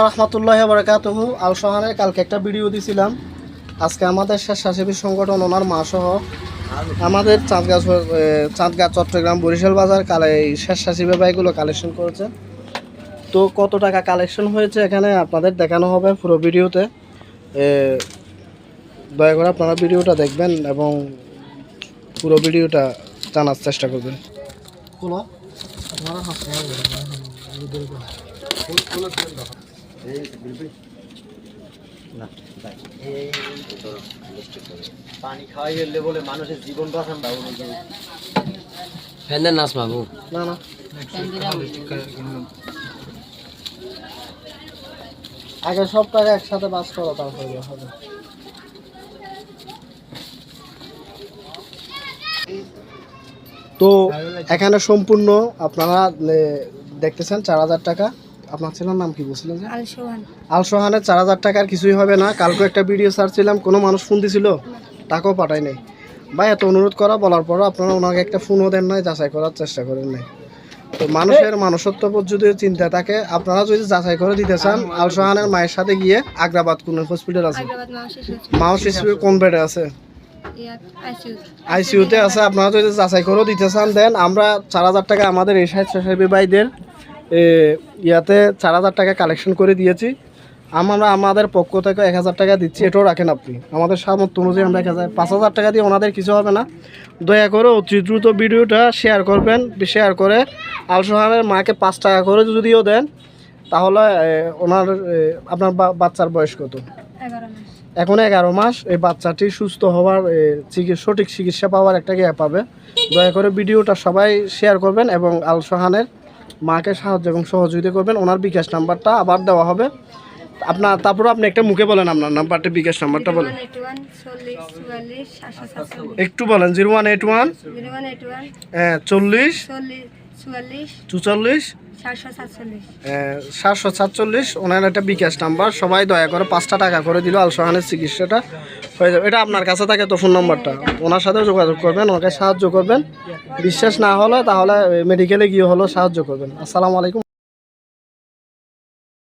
রহমতুল্লাহি ওয়া বারাকাতুহু। আল সোহানের কালকে একটা ভিডিও দিয়েছিলাম। আজকে আমাদের স্বেচ্ছাসেবী সংগঠন ওনার মা সহ আমাদের চাঁদগাঁ চট্টগ্রাম বরিশাল বাজার এই স্বেচ্ছাসেবী ভাইগুলো কালেকশন করেছে। তো কত টাকা কালেকশন হয়েছে এখানে আপনাদের দেখানো হবে পুরো ভিডিওতে। দয়া করে আপনারা ভিডিওটা দেখবেন এবং পুরো ভিডিওটা জানার চেষ্টা করবেন। পানি খাওয়াই গেলে বলে মানুষের জীবন বাঁচান দাও ফ্যানের নাচ মাগু না না আগে সব টাকা একসাথে বাস করো তারপরে হবে। তো এখানে সম্পূর্ণ আপনারা দেখতেছেন 4000 টাকা। আপনার ছেলের নাম কি বলছিলেন? আল সোহানের 4000 টাকার কিছুই হবে না। কালকে একটা ভিডিও ছাড়ছিলাম, কোনো মানুষ ফোন দিছিল, টাকাও পাঠায় নাই। ভাই এত অনুরোধ করা বলার পরও আপনারা ওনাকে একটা ফোনও দেন নাই, যাচাই করার চেষ্টা করেন নাই। তো মানুষের মানুষত্ববোধ যদি চিন্তা থাকে, আপনারা যদি যাচাই করে দিতে চান, আল সোহানের মায়ের সাথে গিয়ে আগ্রাবাদ কোন হসপিটাল আছে, মাও শিশু কোন বেডে আছে, আইসিইউতে আছে, আপনারা যদি যাচাই করেও দিতে চান দেন। আমরা 4000 টাকা আমাদের এই স্বেচ্ছাসেবী ভাইদের ইয়াতে 4000 টাকা কালেকশন করে দিয়েছি। আমরা আমাদের পক্ষ থেকে 1000 টাকা দিচ্ছি, এটাও রাখেন আপনি। আমাদের সামর্থ্য অনুযায়ী আমরা 5000 টাকা দিয়ে ওনাদের কিছু হবে না। দয়া করে অতি দ্রুত ভিডিওটা শেয়ার করবেন। শেয়ার করে আল সোহানের মাকে 5 টাকা করে যদিও দেন, তাহলে ওনার আপনার বাচ্চার বয়স কত? এখন 11 মাস। এই বাচ্চাটি সুস্থ হওয়ার সঠিক চিকিৎসা পাওয়ার একটা ইয়ে পাবে। দয়া করে ভিডিওটা সবাই শেয়ার করবেন এবং আল সোহানের মাকে সাহায্য এবং সহযোগিতা করবেন। ওনার বিকাশ নাম্বারটা আবার দেওয়া হবে। তারপরে আপনি একটা মুখে বলেন আপনার নাম্বারটা, বিকাশ নাম্বারটা বলেন, একটু বলেন। 0181 40 44 747। ওনার একটা বিকাশ নাম্বার। সবাই দয়া করে 5 টাকা করে দিল, আল সোহানের চিকিৎসাটা হয়ে যাবে। এটা আপনার কাছে থাকে তো ফোন নাম্বারটা, ওনার সাথেও যোগাযোগ করবেন, ওনাকে সাহায্য করবেন। বিশ্বাস না হলে তাহলে মেডিকেলে গিয়ে হলেও সাহায্য করবেন। আসসালামু আলাইকুম।